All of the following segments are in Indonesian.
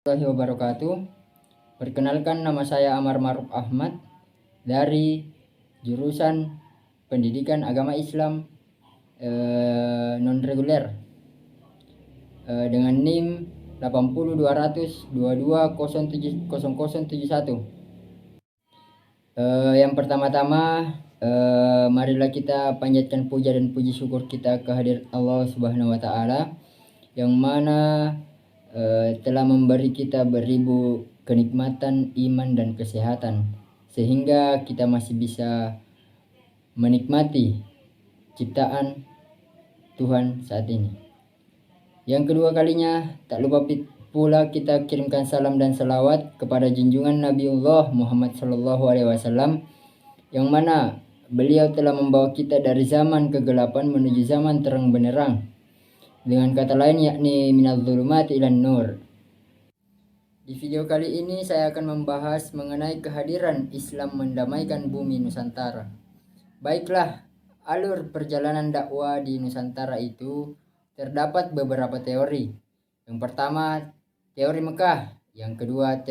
Warahmatullahi wabarakatuh. Perkenalkan, nama saya Amar Maruf Ahmad dari jurusan Pendidikan Agama Islam non reguler dengan NIM 80200220071. Yang pertama-tama, marilah kita panjatkan puja dan puji syukur kita kehadirat Allah Subhanahu wa Ta'ala, yang mana telah memberi kita beribu kenikmatan iman dan kesehatan, sehingga kita masih bisa menikmati ciptaan Tuhan saat ini. Yang kedua kalinya, tak lupa pula kita kirimkan salam dan salawat kepada junjungan Nabiullah Muhammad SAW, yang mana beliau telah membawa kita dari zaman kegelapan menuju zaman terang benderang, dengan kata lain yakni minadz dzulumati ilan nur. Di video kali ini saya akan membahas mengenai kehadiran Islam mendamaikan bumi Nusantara. Baiklah, alur perjalanan dakwah di Nusantara itu terdapat beberapa teori. Yang pertama, teori Mekah, yang kedua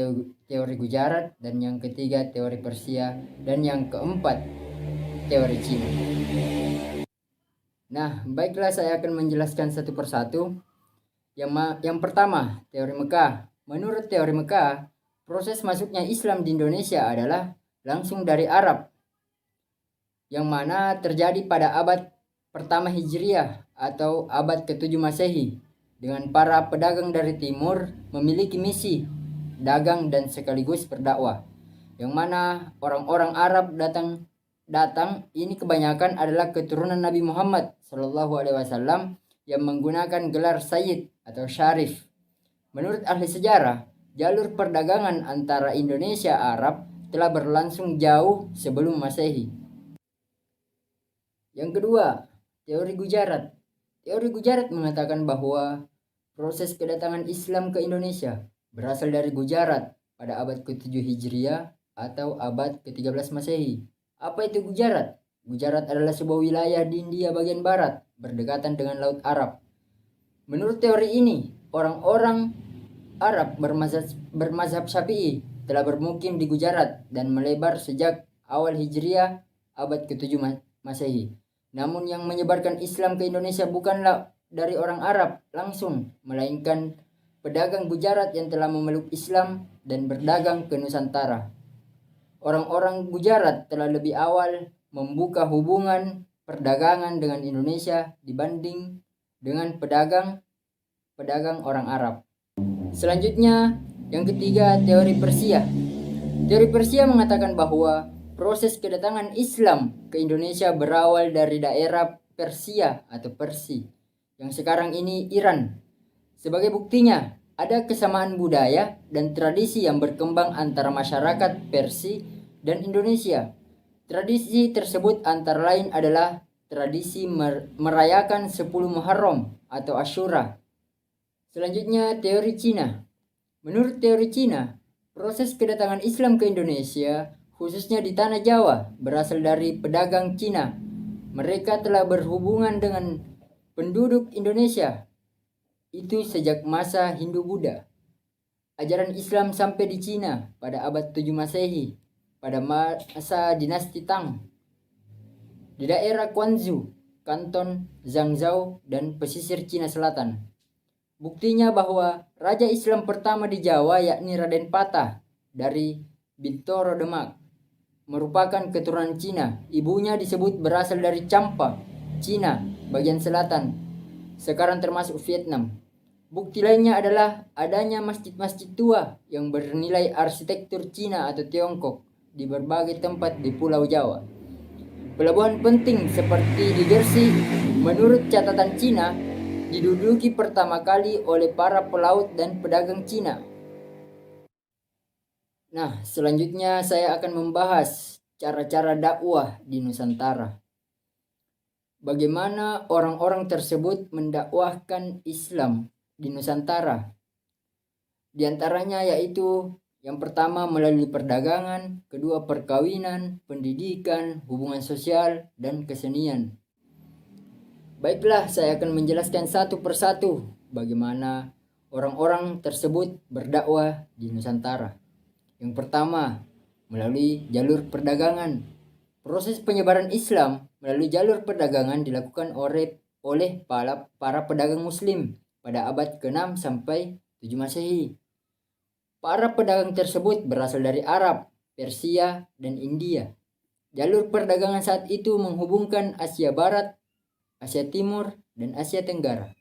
teori Gujarat, dan yang ketiga teori Persia, dan yang keempat teori Cina. Nah, baiklah, saya akan menjelaskan satu persatu. Yang pertama, teori Mekah. Menurut teori Mekah, proses masuknya Islam di Indonesia adalah langsung dari Arab, yang mana terjadi pada abad pertama Hijriah atau abad ke-7 Masehi, dengan para pedagang dari timur memiliki misi dagang dan sekaligus berdakwah, yang mana orang-orang Arab datang ini kebanyakan adalah keturunan Nabi Muhammad SAW yang menggunakan gelar Sayyid atau Syarif. Menurut ahli sejarah, jalur perdagangan antara Indonesia Arab telah berlangsung jauh sebelum Masehi. Yang kedua, teori Gujarat. Teori Gujarat mengatakan bahwa proses kedatangan Islam ke Indonesia berasal dari Gujarat pada abad ke-7 Hijriah atau abad ke-13 Masehi. Apa itu Gujarat? Gujarat adalah sebuah wilayah di India bagian barat, berdekatan dengan Laut Arab. Menurut teori ini, orang-orang Arab bermazhab Syafi'i telah bermukim di Gujarat dan melebar sejak awal Hijriah abad ke-7 Masehi. Namun yang menyebarkan Islam ke Indonesia bukanlah dari orang Arab langsung, melainkan pedagang Gujarat yang telah memeluk Islam dan berdagang ke Nusantara. Orang-orang Gujarat telah lebih awal membuka hubungan perdagangan dengan Indonesia dibanding dengan pedagang orang Arab. Selanjutnya, yang ketiga, teori Persia. Teori Persia mengatakan bahwa proses kedatangan Islam ke Indonesia berawal dari daerah Persia atau Persi, yang sekarang ini Iran. Sebagai buktinya, ada kesamaan budaya dan tradisi yang berkembang antara masyarakat Persi dan Indonesia. Tradisi tersebut antara lain adalah tradisi merayakan 10 Muharram atau Asyura. Selanjutnya, teori Cina. Menurut teori Cina, proses kedatangan Islam ke Indonesia, khususnya di Tanah Jawa, berasal dari pedagang Cina. Mereka telah berhubungan dengan penduduk Indonesia itu sejak masa Hindu-Buddha. Ajaran Islam sampai di Cina pada abad 7 Masehi, pada masa dinasti Tang, di daerah Quanzhou, Kanton Zhangzhou, dan pesisir Cina Selatan. Buktinya bahwa raja Islam pertama di Jawa, yakni Raden Patah dari Bintoro Demak, merupakan keturunan Cina. Ibunya disebut berasal dari Champa, Cina bagian selatan, sekarang termasuk Vietnam. Bukti lainnya adalah adanya masjid-masjid tua yang bernilai arsitektur Cina atau Tiongkok di berbagai tempat di Pulau Jawa. Pelabuhan penting seperti di Gersik, menurut catatan Cina, diduduki pertama kali oleh para pelaut dan pedagang Cina. Nah, selanjutnya saya akan membahas cara-cara dakwah di Nusantara. Bagaimana orang-orang tersebut mendakwahkan Islam di Nusantara? Di antaranya yaitu yang pertama melalui perdagangan, kedua perkawinan, pendidikan, hubungan sosial, dan kesenian. Baiklah, saya akan menjelaskan satu persatu bagaimana orang-orang tersebut berdakwah di Nusantara? Yang pertama, melalui jalur perdagangan. Proses penyebaran Islam melalui jalur perdagangan dilakukan oleh para pedagang Muslim pada abad ke-6 sampai 7 Masehi. Para pedagang tersebut berasal dari Arab, Persia, dan India. Jalur perdagangan saat itu menghubungkan Asia Barat, Asia Timur, dan Asia Tenggara.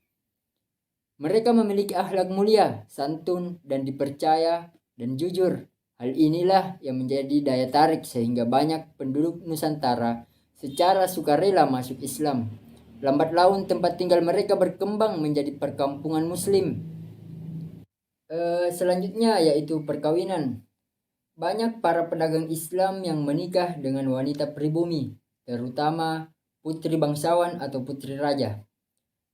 Mereka memiliki akhlak mulia, santun, dan dipercaya dan jujur. Hal inilah yang menjadi daya tarik sehingga banyak penduduk Nusantara secara sukarela masuk Islam. Lambat laun tempat tinggal mereka berkembang menjadi perkampungan Muslim. Selanjutnya yaitu perkawinan. Banyak para pedagang Islam yang menikah dengan wanita pribumi, terutama putri bangsawan atau putri raja.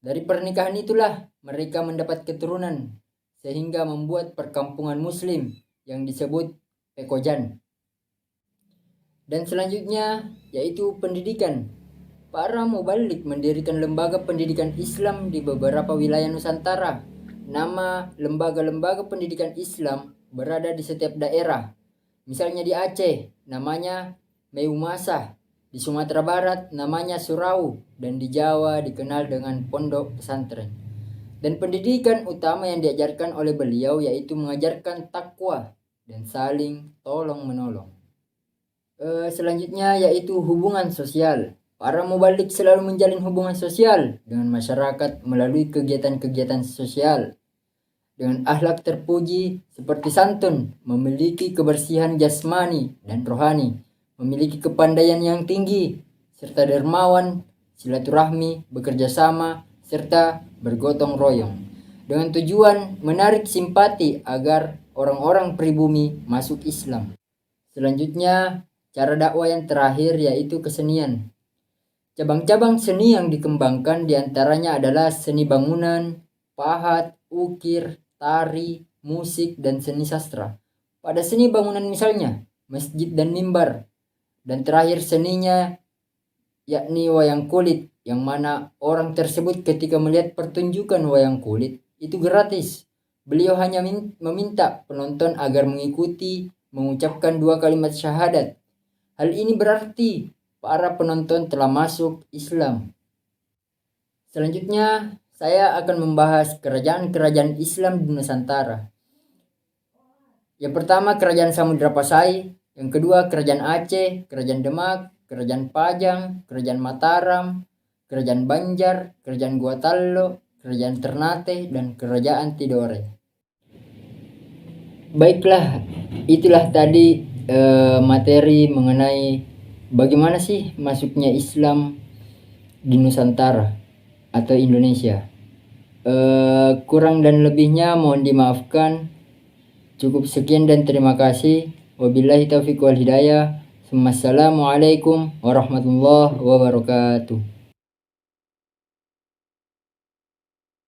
Dari pernikahan itulah mereka mendapat keturunan, sehingga membuat perkampungan Muslim yang disebut Pekojan. Dan selanjutnya yaitu pendidikan. Para mubalik mendirikan lembaga pendidikan Islam di beberapa wilayah Nusantara. Nama lembaga-lembaga pendidikan Islam berada di setiap daerah. Misalnya di Aceh, namanya Meumasah. Di Sumatera Barat namanya Surau, dan di Jawa dikenal dengan pondok pesantren. Dan pendidikan utama yang diajarkan oleh beliau yaitu mengajarkan takwa dan saling tolong menolong. Selanjutnya yaitu hubungan sosial. Para mubalik selalu menjalin hubungan sosial dengan masyarakat melalui kegiatan-kegiatan sosial. Dengan akhlak terpuji seperti santun, memiliki kebersihan jasmani dan rohani, memiliki kepandaian yang tinggi, serta dermawan, silaturahmi, bekerja sama, serta bergotong royong. Dengan tujuan menarik simpati agar orang-orang pribumi masuk Islam. Selanjutnya, cara dakwah yang terakhir yaitu kesenian. Cabang-cabang seni yang dikembangkan diantaranya adalah seni bangunan, pahat, ukir, tari, musik, dan seni sastra. Pada seni bangunan misalnya, masjid dan mimbar. Dan terakhir seninya yakni wayang kulit, yang mana orang tersebut ketika melihat pertunjukan wayang kulit itu gratis. Beliau hanya meminta penonton agar mengikuti mengucapkan 2 kalimat syahadat. Hal ini berarti para penonton telah masuk Islam. Selanjutnya saya akan membahas kerajaan-kerajaan Islam di Nusantara. Yang pertama Kerajaan Samudra Pasai, yang kedua Kerajaan Aceh, Kerajaan Demak, Kerajaan Pajang, Kerajaan Mataram, Kerajaan Banjar, Kerajaan Guatallo, Kerajaan Ternate, dan Kerajaan Tidore. Baiklah, itulah tadi materi mengenai bagaimana sih masuknya Islam di Nusantara atau Indonesia. Kurang dan lebihnya mohon dimaafkan. Cukup sekian dan terima kasih. Wabillahi taufiq wal hidayah. Assalamualaikum warahmatullahi wabarakatuh.